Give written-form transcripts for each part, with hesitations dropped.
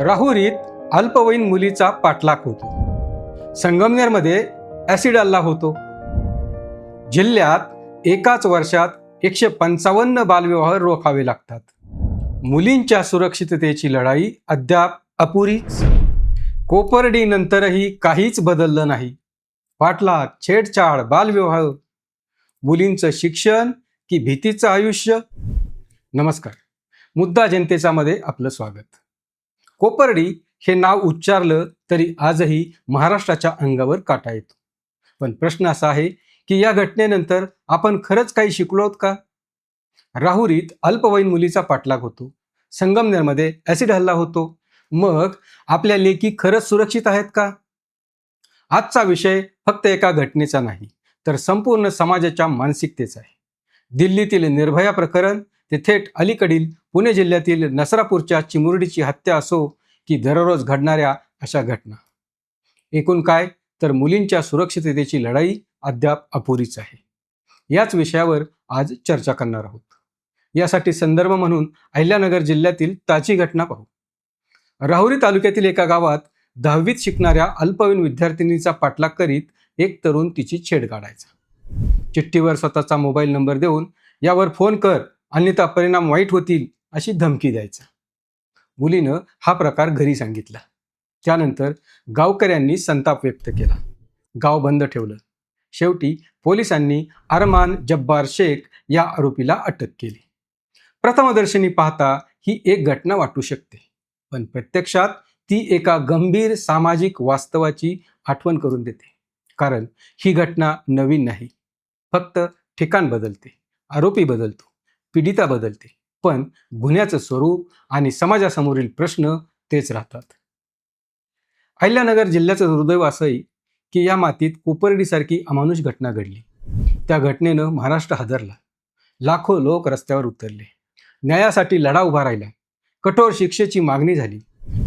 राहुरीत अल्पवयीन मुलीचा पाठलाग होतो. संगमनेरमध्ये ॲसिड हल्ला होतो. जिल्ह्यात एकाच वर्षात 155 बालविवाह रोखावे लागतात. मुलींच्या सुरक्षिततेची लढाई अद्याप अपुरीच. कोपर्डीनंतरही काहीच बदललं नाही. पाठलाग, छेडछाड, बालविवाह, मुलींचं शिक्षण की भीतीचं आयुष्य? नमस्कार, मुद्दा जनतेचा मध्ये आपलं स्वागत. कोपर्डी हे नाव उच्चारलं तरी आजही महाराष्ट्राच्या अंगावर काटा येतो. पण प्रश्न असा आहे की या घटनेनंतर आपण खरंच काही शिकलोत का? राहुरीत अल्पवयीन मुलीचा पाठलाग होतो. संगमनेरमध्ये ॲसिड हल्ला होतो. मग आपल्या लेकी खरंच सुरक्षित आहेत का? आजचा विषय फक्त एका घटनेचा नाही, तर संपूर्ण समाजाच्या मानसिकतेचा आहे. दिल्लीतील निर्भया प्रकरण ते थेट अलीकडील पुणे जिल्ह्यातील नसरापूरच्या चिमुरडीची हत्या असो की दररोज घडणाऱ्या अशा घटना, एकूण काय तर मुलींच्या सुरक्षिततेची लढाई अद्याप अपुरीच आहे. याच विषयावर आज चर्चा करणार आहोत. यासाठी संदर्भ म्हणून अहिल्यानगर जिल्ह्यातील ताजी घटना पाहू. राहुरी तालुक्यातील एका गावात 10वीत शिकणाऱ्या अल्पवयीन विद्यार्थिनीचा पाठलाग करीत एक तरुण तिची छेड काढायचा. चिठ्ठीवर स्वतःचा मोबाईल नंबर देऊन यावर फोन कर अन्यथा परिणाम वाईट होतील अशी धमकी द्यायचा. मुलीनं हा प्रकार घरी सांगितला. त्यानंतर गावकऱ्यांनी संताप व्यक्त केला. गाव बंद ठेवलं. शेवटी पोलिसांनी अरमान जब्बार शेख या आरोपीला अटक केली. प्रथमदर्शनी पाहता ही एक घटना वाटू शकते, पण प्रत्यक्षात ती एका गंभीर सामाजिक वास्तवाची आठवण करून देते. कारण ही घटना नवीन नाही. फक्त ठिकाण बदलते, आरोपी बदलतो, पीडिता बदलते, पण गुन्ह्याचं स्वरूप आणि समाजासमोरील प्रश्न तेच राहतात. अहिल्यानगर जिल्ह्याचं दुर्दैव असंही की या मातीत कोपर्डीसारखी अमानुष घटना घडली. त्या घटनेनं महाराष्ट्र हादरला. लाखो लोक रस्त्यावर उतरले. न्यायासाठी लढा उभा राहिला. कठोर शिक्षेची मागणी झाली.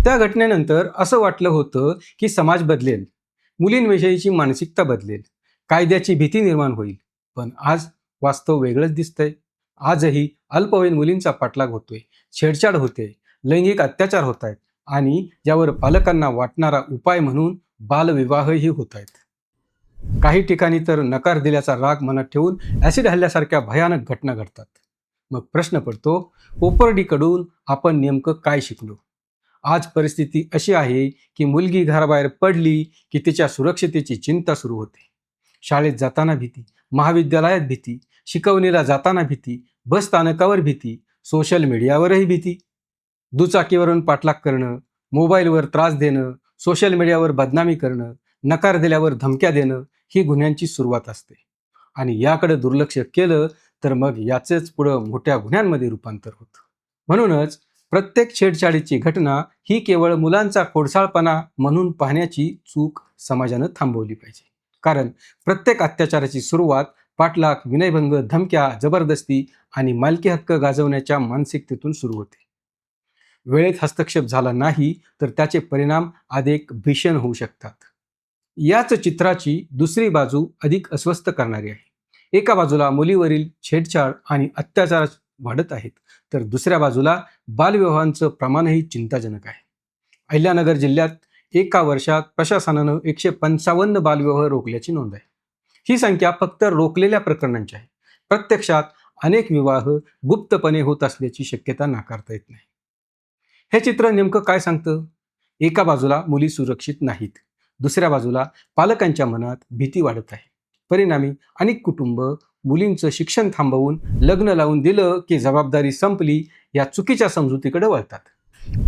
त्या घटनेनंतर असं वाटलं होतं की समाज बदलेल, मुलींविषयीची मानसिकता बदलेल, कायद्याची भीती निर्माण होईल. पण आज वास्तव वेगळंच दिसतंय. आजही अल्पवयीन मुलींचा पाठलाग होतोय, छेडछाड होते, लैंगिक अत्याचार होत आहेत आणि यावर पालकांना वाटणारा उपाय म्हणून बालविवाहही होत आहेत. काही ठिकाणी तर नकार दिल्याचा राग मनात ठेवून ॲसिड हल्ल्यासारख्या भयानक घटना घडतात. मग प्रश्न पडतो, कोपर्डीकडून आपण नेमकं काय शिकलो? आज परिस्थिती अशी आहे की मुलगी घराबाहेर पडली की तिच्या सुरक्षितेची चिंता सुरू होते. शाळेत जाताना भीती, महाविद्यालयात भीती, शिकवणीला जाताना भीती, बस स्थानकावर भीती, सोशल मीडियावरही भीती. दुचाकीवरून पाठलाग करणं, मोबाईलवर त्रास देणं, सोशल मीडियावर बदनामी करणं, नकार दिल्यावर धमक्या देणं ही गुन्ह्यांची सुरुवात असते. आणि याकडे दुर्लक्ष केलं तर मग याचेच पुढं मोठ्या गुन्ह्यांमध्ये रूपांतर होतं. म्हणूनच प्रत्येक छेडछाडीची घटना ही केवळ मुलांचा खोडसाळपणा म्हणून पाहण्याची चूक समाजानं थांबवली पाहिजे. कारण प्रत्येक अत्याचाराची सुरुवात पाठलाग, विनयभंग, धमक्या, जबरदस्ती आणि मालकी हक्क गाजवण्याच्या मानसिकतेतून सुरू होते. वेळेत हस्तक्षेप झाला नाही तर त्याचे परिणाम अधिक भीषण होऊ शकतात. याच चित्राची दुसरी बाजू अधिक अस्वस्थ करणारी आहे. एका बाजूला मुलीवरील छेडछाड आणि अत्याचार वाढत आहेत, तर दुसऱ्या बाजूला बालविवाहांचं प्रमाणही चिंताजनक आहे. अहिल्यानगर जिल्ह्यात एका वर्षात प्रशासनानं 155 बालविवाह रोखल्याची नोंद आहे. ही संख्या फक्त रोखलेल्या प्रकरणांची आहे. प्रत्यक्षात अनेक विवाह गुप्तपणे होत असल्याची शक्यता नाकारता येत नाही. हे चित्र नेमकं काय सांगतं? एका बाजूला मुली सुरक्षित नाहीत, दुसऱ्या बाजूला पालकांच्या मनात भीती वाढत आहे. परिणामी अनेक कुटुंब मुलींचं शिक्षण थांबवून लग्न लावून दिलं की जबाबदारी संपली या चुकीच्या समजुतीकडे वळतात.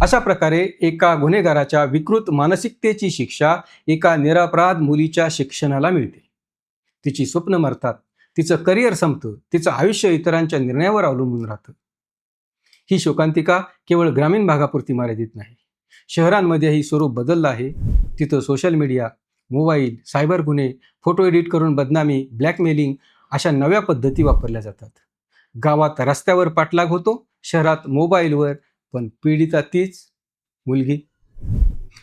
अशा प्रकारे एका गुन्हेगाराच्या विकृत मानसिकतेची शिक्षा एका निरपराध मुलीच्या शिक्षणाला मिळते. तिची स्वप्न मरतात, तिचं करिअर संपतं, तिचं आयुष्य इतरांच्या निर्णयावर अवलंबून राहतं. ही शोकांतिका केवळ ग्रामीण भागापुरती मर्यादित नाही. शहरांमध्येही स्वरूप बदललं आहे. तिथं सोशल मीडिया, मोबाईल, सायबर गुन्हे, फोटो एडिट करून बदनामी, ब्लॅकमेलिंग अशा नव्या पद्धती वापरल्या जातात. गावात रस्त्यावर पाठलाग होतो, शहरात मोबाईलवर, पण पीडिता तीच मुलगी.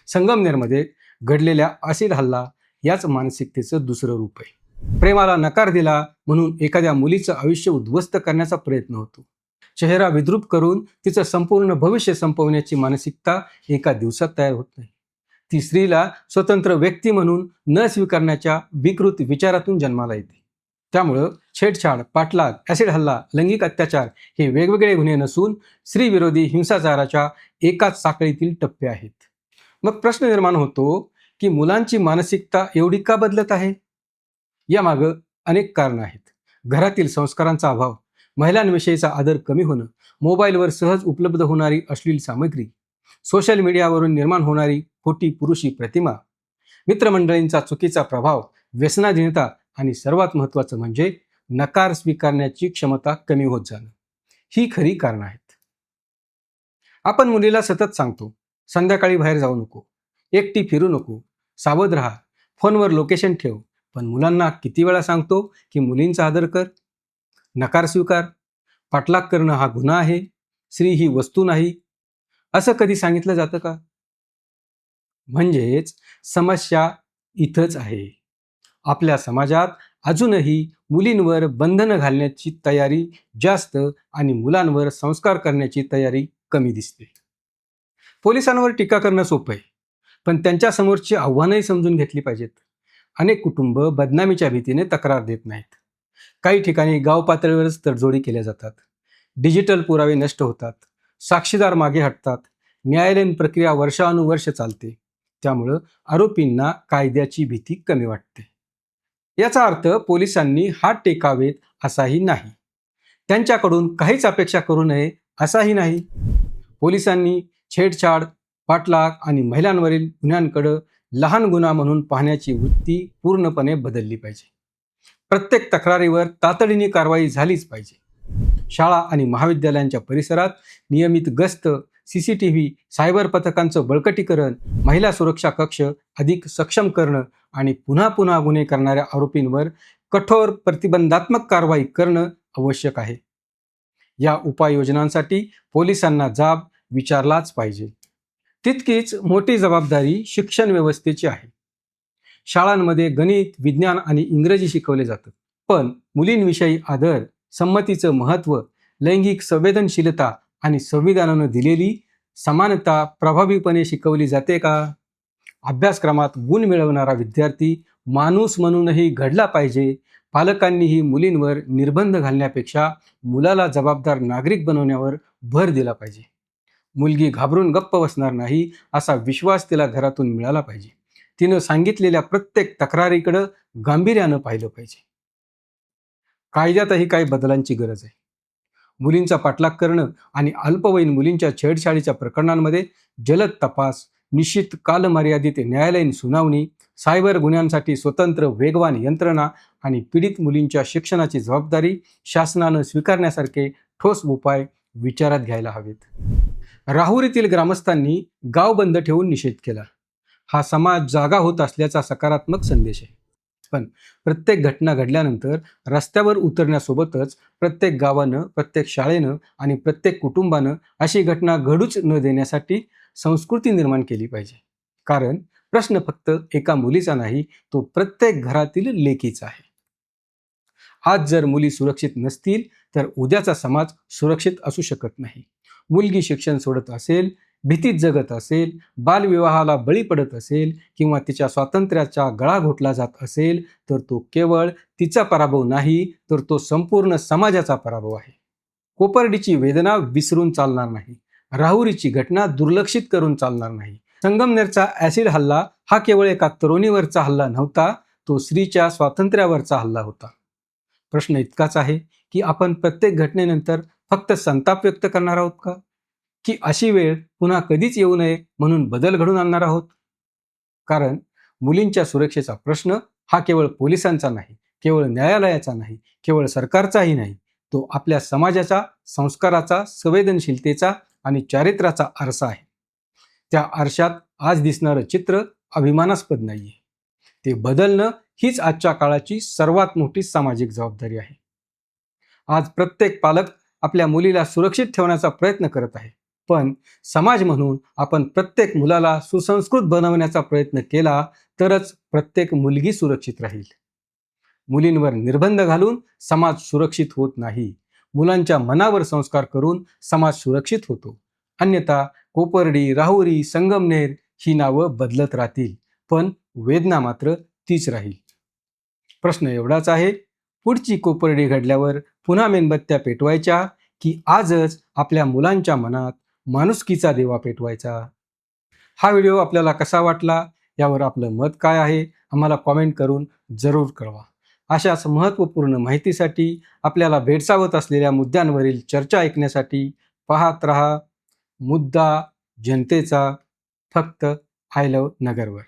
संगमनेरमध्ये घडलेल्या ॲसिड हल्ला याच मानसिकतेचं दुसरं रूप आहे. प्रेमाला नकार दिला म्हणून एखाद्या मुलीचं आयुष्य उद्ध्वस्त करण्याचा प्रयत्न होतो. चेहरा विद्रूप करून तिचं संपूर्ण भविष्य संपवण्याची मानसिकता एका दिवसात तयार होत नाही. ती स्त्रीला स्वतंत्र व्यक्ती म्हणून न स्वीकारण्याच्या विकृत विचारातून जन्माला येते. त्यामुळं छेडछाड, पाठलाग, ॲसिड हल्ला, लैंगिक अत्याचार हे वेगवेगळे गुन्हे नसून स्त्रीविरोधी हिंसाचाराच्या एकाच साखळीतील टप्पे आहेत. मग प्रश्न निर्माण होतो की मुलांची मानसिकता एवढी का बदलत आहे? यामागं अनेक कारणं आहेत. घरातील संस्कारांचा अभाव, महिलांविषयीचा आदर कमी होणं, मोबाईलवर सहज उपलब्ध होणारी अश्लील सामग्री, सोशल मीडियावरून निर्माण होणारी खोटी पुरुषी प्रतिमा, मित्रमंडळींचा चुकीचा प्रभाव, व्यसनाधीनता आणि सर्वात महत्त्वाचं म्हणजे नकार स्वीकारण्याची क्षमता कमी होत जाणं, ही खरी कारणं आहेत. आपण मुलीला सतत सांगतो, संध्याकाळी बाहेर जाऊ नको, एकटी फिरू नको, सावध राहा, फोनवर लोकेशन ठेव. पण मुलांना किती वेळा सांगतो की मुलींचा आदर कर, नकार स्वीकार, पाठलाग करणं हा गुन्हा आहे, स्त्री ही वस्तू नाही, असं कधी सांगितलं जातं का? म्हणजेच समस्या इथंच आहे. आपल्या समाजात अजूनही मुलींवर बंधनं घालण्याची तयारी जास्त आणि मुलांवर संस्कार करण्याची तयारी कमी दिसते. पोलिसांवर टीका करणं सोपं आहे, पण त्यांच्यासमोरची आव्हानंही समजून घेतली पाहिजेत. अनेक कुटुंब बदनामीच्या भीतीने तक्रार देत नाहीत. काही ठिकाणी गाव पातळीवरच तडजोडी केल्या जातात. डिजिटल पुरावे नष्ट होतात, साक्षीदार मागे हटतात, न्यायालयीन प्रक्रिया वर्षानुवर्ष चालते. त्यामुळं आरोपींना कायद्याची भीती कमी वाटते. याचा अर्थ पोलिसांनी हात टेकावेत असाही नाही, त्यांच्याकडून काहीच अपेक्षा करू नये असाही नाही. पोलिसांनी छेडछाड, पाठलाग आणि महिलांवरील गुन्ह्यांकडे लहान गुन्हा म्हणून पाहण्याची वृत्ती पूर्णपणे बदलली पाहिजे. प्रत्येक तक्रारीवर तातडीने कारवाई झालीच पाहिजे. शाळा आणि महाविद्यालयांच्या परिसरात नियमित गस्त, CCTV, सायबर पथकांचं बळकटीकरण, महिला सुरक्षा कक्ष अधिक सक्षम करणं आणि पुन्हा पुन्हा गुन्हे करणाऱ्या आरोपींवर कठोर प्रतिबंधात्मक कारवाई करणं आवश्यक आहे. या उपाययोजनांसाठी पोलिसांना जाब विचारलाच पाहिजे. तितकीच मोठी जबाबदारी शिक्षण व्यवस्थेची आहे. शाळांमध्ये गणित, विज्ञान आणि इंग्रजी शिकवले जातं, पण मुलींविषयी आदर, संमतीचं महत्त्व, लैंगिक संवेदनशीलता आणि संविधानानं दिलेली समानता प्रभावीपणे शिकवली जाते का? अभ्यासक्रमात गुण मिळवणारा विद्यार्थी माणूस म्हणूनही घडला पाहिजे. पालकांनीही मुलींवर निर्बंध घालण्यापेक्षा मुलाला जबाबदार नागरिक बनवण्यावर भर दिला पाहिजे. मुलगी घाबरून गप्प बसणार नाही असा विश्वास तिला घरातून मिळाला पाहिजे. तिनं सांगितलेल्या प्रत्येक तक्रारीकडं गांभीर्यानं पाहिलं पाहिजे. कायद्यातही काही बदलांची गरज आहे. मुलींचा पाठलाग करणं आणि अल्पवयीन मुलींच्या छेडछाडीच्या प्रकरणांमध्ये जलद तपास, निश्चित कालमर्यादित न्यायालयीन सुनावणी, सायबर गुन्ह्यांसाठी स्वतंत्र वेगवान यंत्रणा आणि पीडित मुलींच्या शिक्षणाची जबाबदारी शासनानं स्वीकारण्यासारखे ठोस उपाय विचारात घ्यायला हवेत. राहुरीतील ग्रामस्थांनी गाव बंद ठेवून निषेध केला. हा समाज जागा होत असल्याचा सकारात्मक संदेश आहे. पण प्रत्येक घटना घडल्यानंतर रस्त्यावर उतरण्यासोबतच प्रत्येक गावानं, प्रत्येक शाळेनं आणि प्रत्येक कुटुंबानं अशी घटना घडूच न देण्यासाठी संस्कृती निर्माण केली पाहिजे. कारण प्रश्न फक्त एका मुलीचा नाही, तो प्रत्येक घरातील लेकीचा आहे. आज जर मुली सुरक्षित नसतील तर उद्याचा समाज सुरक्षित असू शकत नाही. मुलगी शिक्षण सोडत असेल, भीतीत जगत असेल, बालविवाहाला बळी पडत असेल किंवा तिच्या स्वातंत्र्याचा गळा घोटला जात असेल तर तो केवळ तिचा पराभव नाही, तर तो संपूर्ण समाजाचा पराभव आहे. कोपर्डीची वेदना विसरून चालणार नाही. राहुरीची घटना दुर्लक्षित करून चालणार नाही. संगमनेरचा ॲसिड हल्ला हा केवळ एका तरुणीवरचा हल्ला नव्हता, तो स्त्रीच्या स्वातंत्र्यावरचा हल्ला होता. प्रश्न इतकाच आहे की आपण प्रत्येक घटनेनंतर फक्त संताप व्यक्त करणार आहोत का? की अशी वेळ पुन्हा कधीच येऊ नये म्हणून बदल घडून आणणार आहोत? कारण मुलींच्या सुरक्षेचा प्रश्न हा केवळ पोलिसांचा नाही, केवळ न्यायालयाचा नाही, केवळ सरकारचाही नाही. तो आपल्या समाजाचा, संस्काराचा, संवेदनशीलतेचा आणि चारित्र्याचा आरसा आहे. त्या आरशात आज दिसणारं चित्र अभिमानास्पद नाहीये. ते बदलणं हीच आजच्या काळाची सर्वात मोठी सामाजिक जबाबदारी आहे. आज प्रत्येक पालक आपल्या मुलीला सुरक्षित ठेवण्याचा प्रयत्न करत आहे, पण समाज म्हणून आपण प्रत्येक मुलाला सुसंस्कृत बनवण्याचा प्रयत्न केला तरच प्रत्येक मुलगी सुरक्षित राहील. मुलींवर निर्बंध घालून समाज सुरक्षित होत नाही. मुलांच्या मनावर संस्कार करून समाज सुरक्षित होतो. अन्यथा कोपर्डी, राहुरी, संगमनेर ही नावं बदलत राहतील, पण वेदना मात्र तीच राहील. प्रश्न एवढाच आहे, पुढची कोपर्डी घडल्यावर पुन्हा मेणबत्त्या पेटवायच्या की आजच आपल्या मुलांच्या मनात माणुसकीचा दिवा पेटवायचा? हा व्हिडिओ आपल्याला कसा वाटला, यावर आपलं मत काय आहे आम्हाला कॉमेंट करून जरूर कळवा. अशाच महत्त्वपूर्ण माहितीसाठी, आपल्याला भेडसावत असलेल्या मुद्द्यांवरील चर्चा ऐकण्यासाठी पाहत रहा मुद्दा जनतेचा, फक्त आय लव्ह नगरवर.